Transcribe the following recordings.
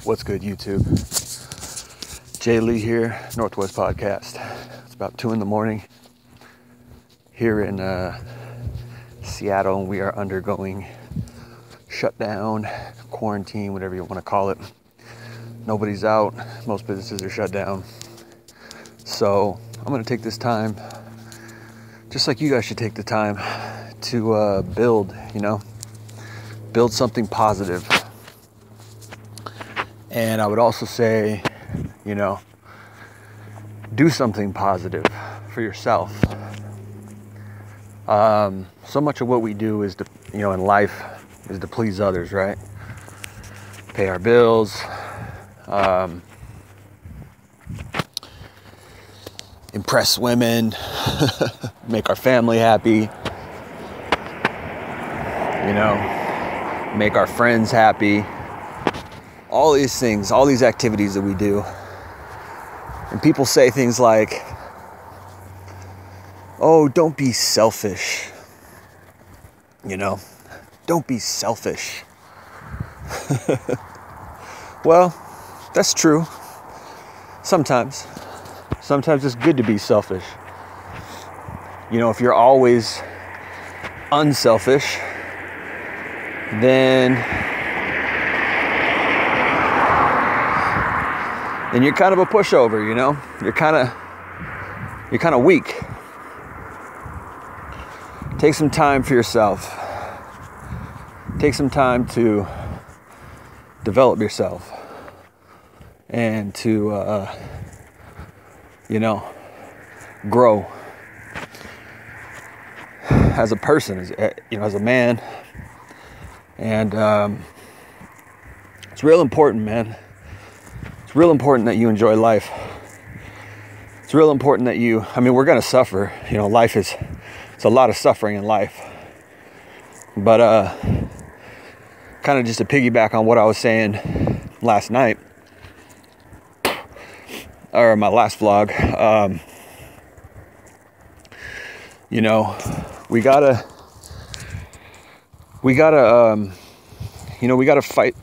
What's good, YouTube? Jay Lee here, Northwest Podcast. It's about 2 a.m. here in Seattle, and we are undergoing shutdown, quarantine, whatever you want to call it. Nobody's out. Most businesses are shut down. So I'm going to take this time, just like you guys should take the time, to build something positive. And I would also say, do something positive for yourself. So much of what we do is in life is to please others, right? Pay our bills, impress women, make our family happy, make our friends happy. All these things, all these activities that we do. And people say things like, oh, don't be selfish. Don't be selfish. Well, that's true. Sometimes it's good to be selfish. If you're always unselfish, then you're kind of a pushover, You're kind of weak. Take some time for yourself. Take some time to develop yourself and to, grow as a person, as a man. And it's real important, man. It's real important that you enjoy life. It's real important that we're going to suffer. It's a lot of suffering in life. But kind of just to piggyback on what I was saying last night, or my last vlog, we gotta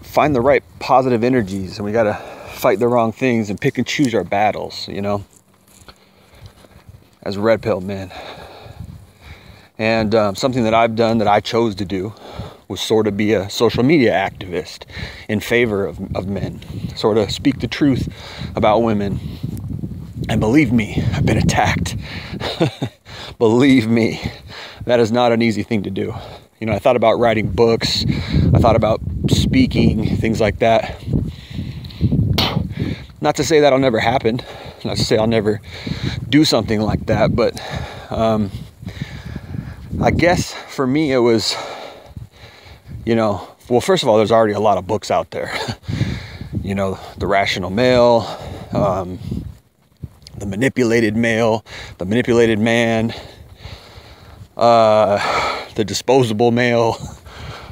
find the right positive energies, and we gotta fight the wrong things and pick and choose our battles, as red pill men. And something that I've done, that I chose to do, was sort of be a social media activist in favor of men, sort of speak the truth about women. And believe me, I've been attacked. Believe me, that is not an easy thing to do. I thought about writing books. I thought about speaking, things like that. Not to say that'll never happen. Not to say I'll never do something like that. But I guess for me it was, well, first of all, there's already a lot of books out there. The Rational Male, The Manipulated Male, The Manipulated Man, The Disposable Male,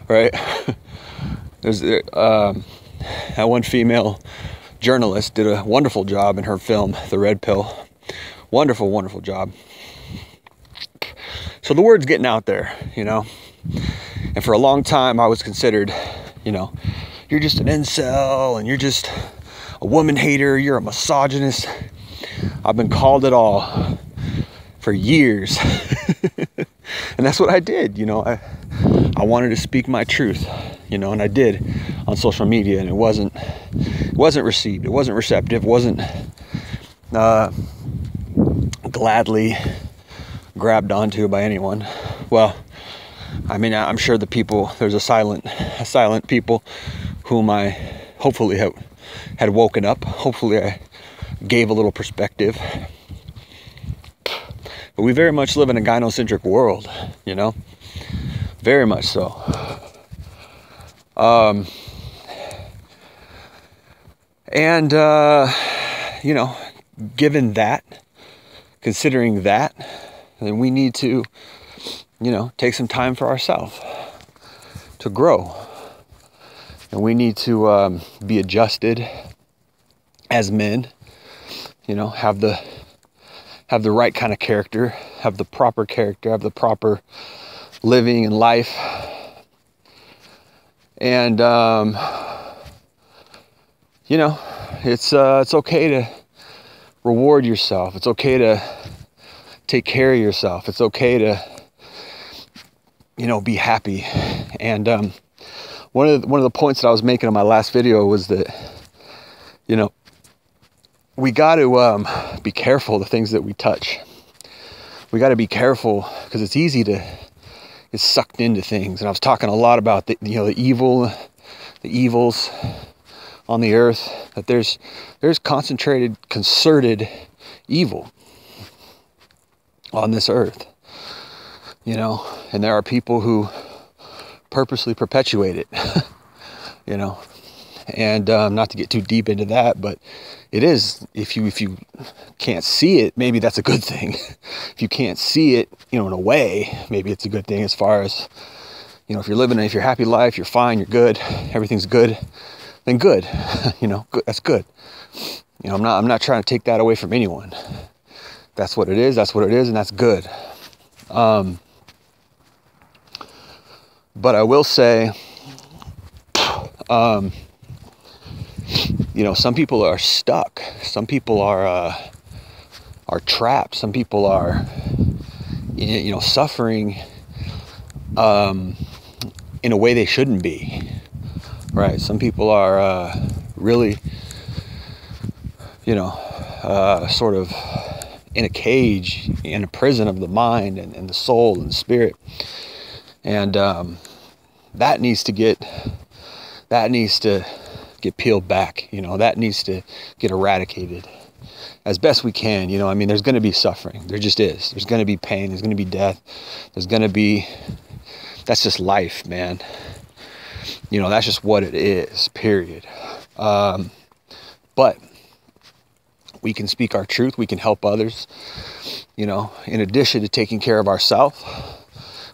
right? There's that one female journalist did a wonderful job in her film, The Red Pill. Wonderful, wonderful job. So the word's getting out there, And for a long time, I was considered, you're just an incel, and you're just a woman hater, you're a misogynist. I've been called it all for years. And that's what I did, I wanted to speak my truth, and I did on social media, and it wasn't received. It wasn't receptive. It wasn't gladly grabbed onto by anyone. Well, I'm sure there's a silent people whom I hopefully had woken up. Hopefully I gave a little perspective. But we very much live in a gynocentric world, very much so. Given that, considering that, then we need to, take some time for ourselves to grow. And we need to be adjusted as men, have the right kind of character, have the proper character, have the proper living and life. And you know, it's okay to reward yourself. It's okay to take care of yourself. It's okay to, be happy. And one of the points that I was making in my last video was that, we got to be careful the things that we touch. We got to be careful because it's easy to get sucked into things. And I was talking a lot about the evils on the earth, that there's concentrated, concerted evil on this earth, and there are people who purposely perpetuate it, and not to get too deep into that, but it is, if you can't see it, maybe that's a good thing. If you can't see it, in a way, maybe it's a good thing, as far as, if you're happy life, you're fine, you're good, everything's good, then good, good, that's good. I'm not trying to take that away from anyone. That's what it is, and that's good. But I will say, some people are stuck. Some people are trapped. Some people are, suffering in a way they shouldn't be. Right? Some people are really, sort of in a cage, in a prison of the mind and the soul and the spirit. And that needs to get peeled back. That needs to get eradicated as best we can. There's going to be suffering. There just is. There's going to be pain. There's going to be death. That's just life, man. That's just what it is, period. But we can speak our truth. We can help others. In addition to taking care of ourselves,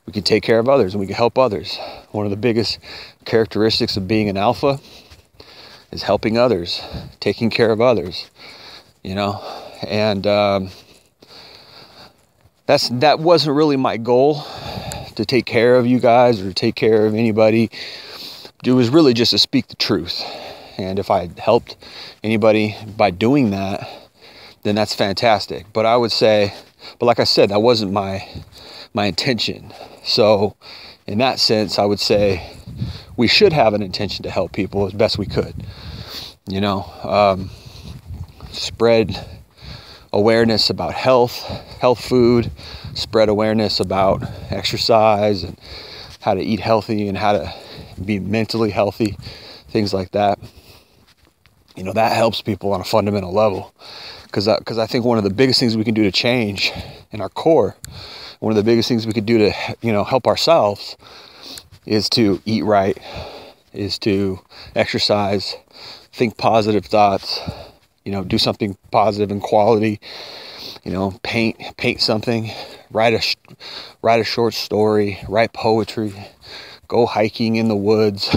we can take care of others and we can help others. One of the biggest characteristics of being an alpha is helping others, taking care of others, and that wasn't really my goal, to take care of you guys or to take care of anybody. It was really just to speak the truth. And if I helped anybody by doing that, then that's fantastic. But like I said, that wasn't my intention. So in that sense, I would say we should have an intention to help people as best we could. Spread awareness about health food, spread awareness about exercise and how to eat healthy and how to be mentally healthy, things like that. That helps people on a fundamental level. Because I think one of the biggest things we can do to change in our core, one of the biggest things we could do to, help ourselves, is to eat right, is to exercise, think positive thoughts, do something positive and quality, paint something, write a short story, write poetry, go hiking in the woods,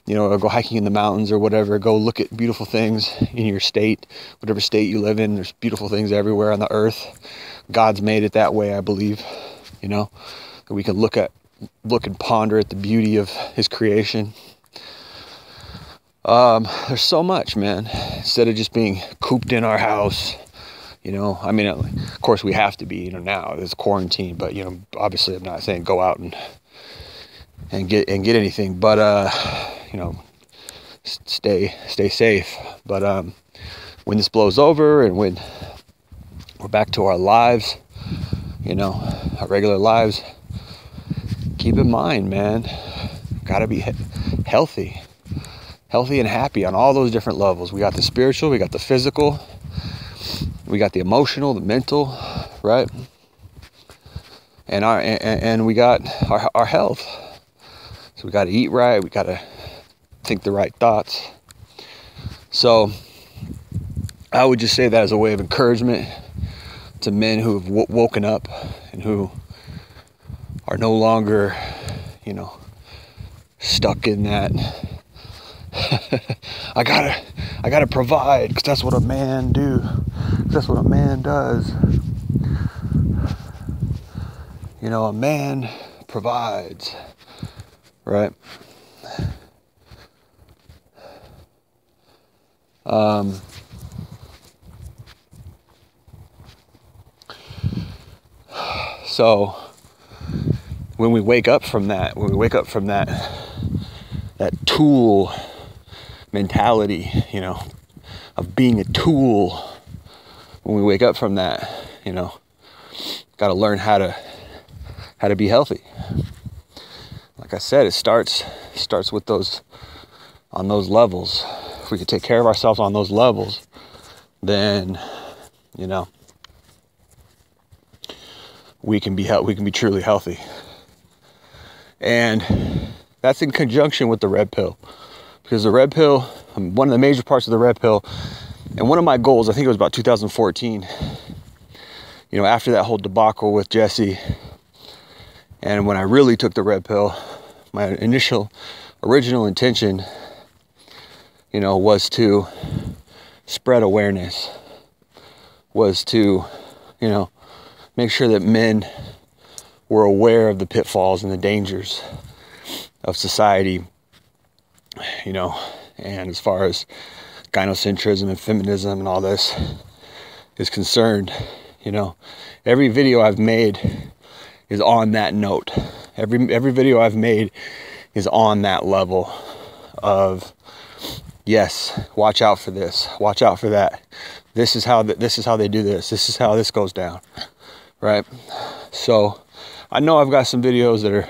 or go hiking in the mountains or whatever. Go look at beautiful things in your state, whatever state you live in. There's beautiful things everywhere on the earth. God's made it that way, I believe, that we can look and ponder at the beauty of his creation. There's so much, man. Instead of just being cooped in our house, of course we have to be, now it's quarantine, but, obviously I'm not saying go out and get anything, but, stay safe. But, when this blows over and when we're back to our lives, our regular lives, keep in mind, man, gotta be healthy and happy on all those different levels. We got the spiritual, we got the physical, we got the emotional, the mental, right? And we got our health. So we got to eat right. We got to think the right thoughts. So I would just say that as a way of encouragement to men who have woken up and who are no longer, stuck in that. I gotta provide because that's what a man do. That's what a man does. A man provides, right? So when we wake up from that, that tool mentality, of being a tool, when we wake up from that, got to learn how to be healthy. Like I said, it starts with on those levels. If we could take care of ourselves on those levels, then, we can be truly healthy. And that's in conjunction with the red pill, because the red pill, one of the major parts of the red pill, and one of my goals, I think it was about 2014, after that whole debacle with Jesse, and when I really took the red pill, my original intention, was to spread awareness, was to, make sure that men were aware of the pitfalls and the dangers of society, and as far as gynocentrism and feminism and all this is concerned, every video I've made is on that note. Every video I've made is on that level of, yes, watch out for this, watch out for that. This is how they do this. This is how this goes down, right? So I know I've got some videos that are,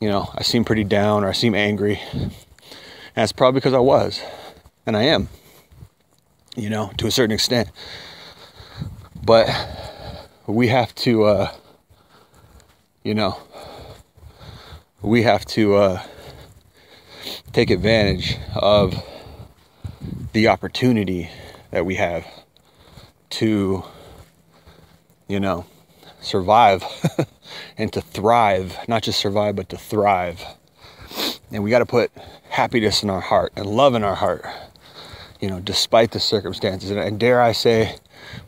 I seem pretty down or I seem angry. And that's probably because I was, and I am, to a certain extent. But we have to, take advantage of the opportunity that we have to, survive and to thrive, not just survive, but to thrive. And we got to put happiness in our heart and love in our heart, despite the circumstances. And dare I say,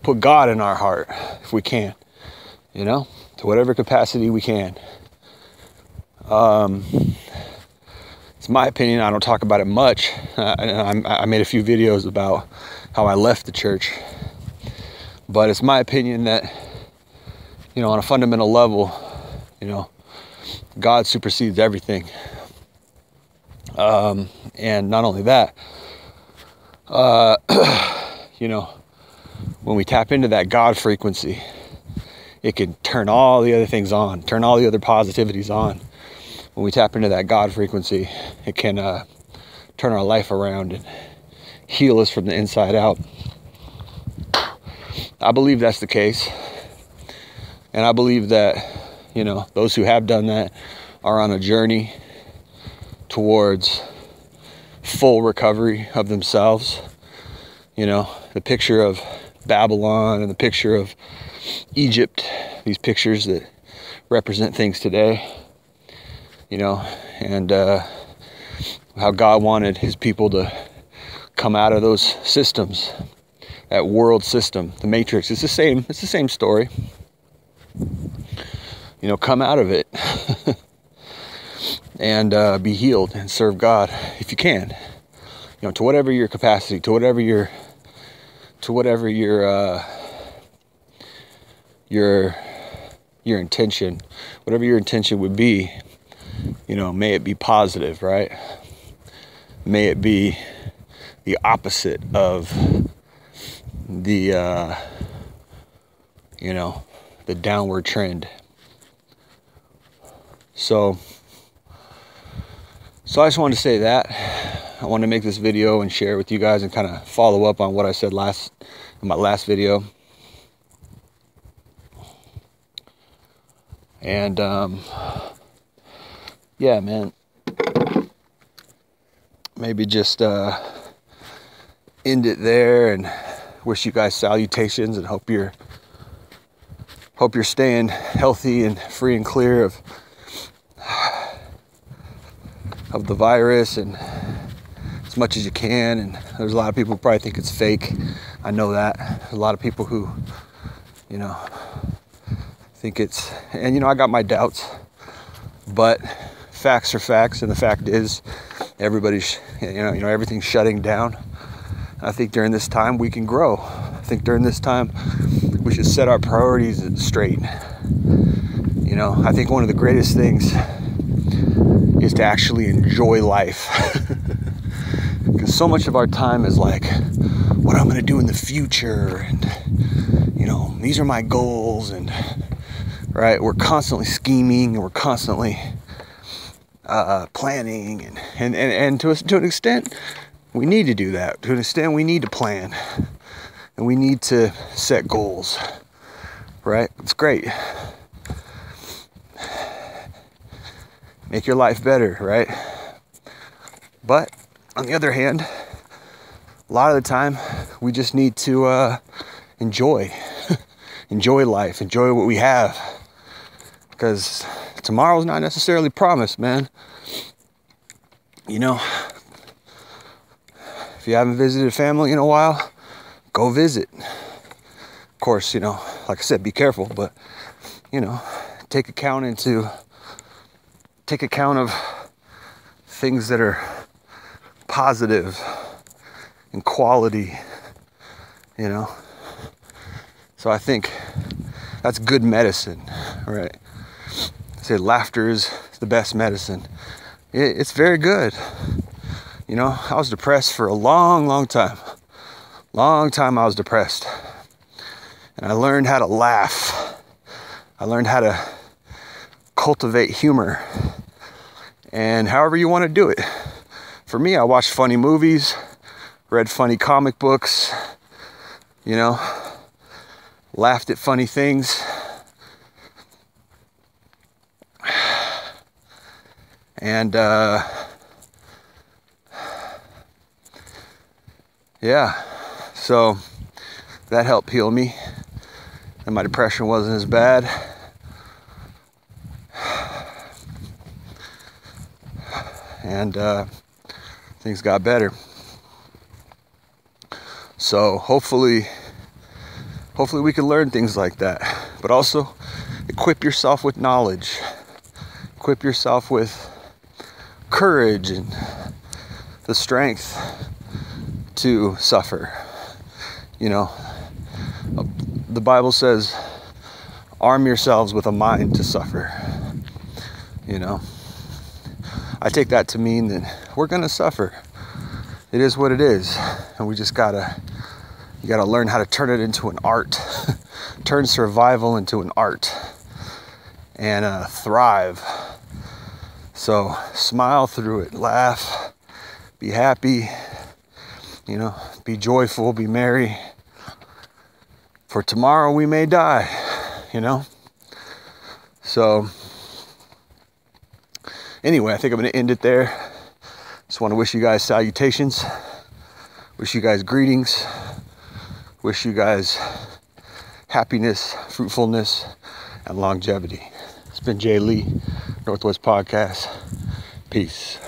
put God in our heart if we can, to whatever capacity we can. It's my opinion. I don't talk about it much. I made a few videos about how I left the church, but it's my opinion that, on a fundamental level, God supersedes everything. And not only that, when we tap into that God frequency, it can turn all the other things on, turn all the other positivities on. When we tap into that God frequency, it can turn our life around and heal us from the inside out. I believe that's the case. And I believe that, those who have done that are on a journey towards full recovery of themselves. The picture of Babylon and the picture of Egypt, these pictures that represent things today, and how God wanted his people to come out of those systems, that world system, the Matrix. It's the same story. Come out of it and be healed and serve God if you can. To whatever your capacity, to whatever your intention, whatever your intention would be. May it be positive, right? May it be the opposite of the the downward trend. So I just wanted to say that. I wanted to make this video and share it with you guys and kind of follow up on what I said in my last video. And yeah, man, maybe just end it there and wish you guys salutations and hope you're staying healthy and free and clear of the virus and as much as you can. And there's a lot of people who probably think it's fake. I know that. There's a lot of people who, think it's, and I got my doubts, but facts are facts, and the fact is everybody's, everything's shutting down. I think during this time we can grow. I think during this time we should set our priorities straight. You know, I think one of the greatest things is to actually enjoy life. Because so much of our time is like, what I'm going to do in the future, and, you know, these are my goals, and, right, we're constantly scheming, and we're constantly planning, and to an extent, we need to do that. To an extent, we need to plan, and we need to set goals, right? It's great. Make your life better, right? But on the other hand, a lot of the time, we just need to enjoy life, enjoy what we have, because tomorrow's not necessarily promised, man. You know, if you haven't visited family in a while, go visit. Of course, you know, like I said, be careful, but, you know, take account of things that are positive and quality, you know. So I think that's good medicine, right? I say laughter is the best medicine. It's very good. You know, I was depressed for a long time. Long time I was depressed. And I learned how to laugh. I learned how to cultivate humor. And however you want to do it. For me, I watched funny movies, read funny comic books, you know, laughed at funny things. And, yeah, so that helped heal me, and my depression wasn't as bad. And things got better. So hopefully we can learn things like that, but also equip yourself with knowledge, equip yourself with courage and the strength to suffer. You know, the Bible says, arm yourselves with a mind to suffer. You know, I take that to mean that we're gonna suffer. It is what it is, and we just you gotta learn how to turn it into an art. Turn survival into an art, and thrive. So smile through it, laugh, be happy, you know, be joyful, be merry. For tomorrow we may die, you know. So anyway, I think I'm going to end it there. Just want to wish you guys salutations, wish you guys greetings, wish you guys happiness, fruitfulness, and longevity. It's been Jay Lee, Northwest Podcast. Peace.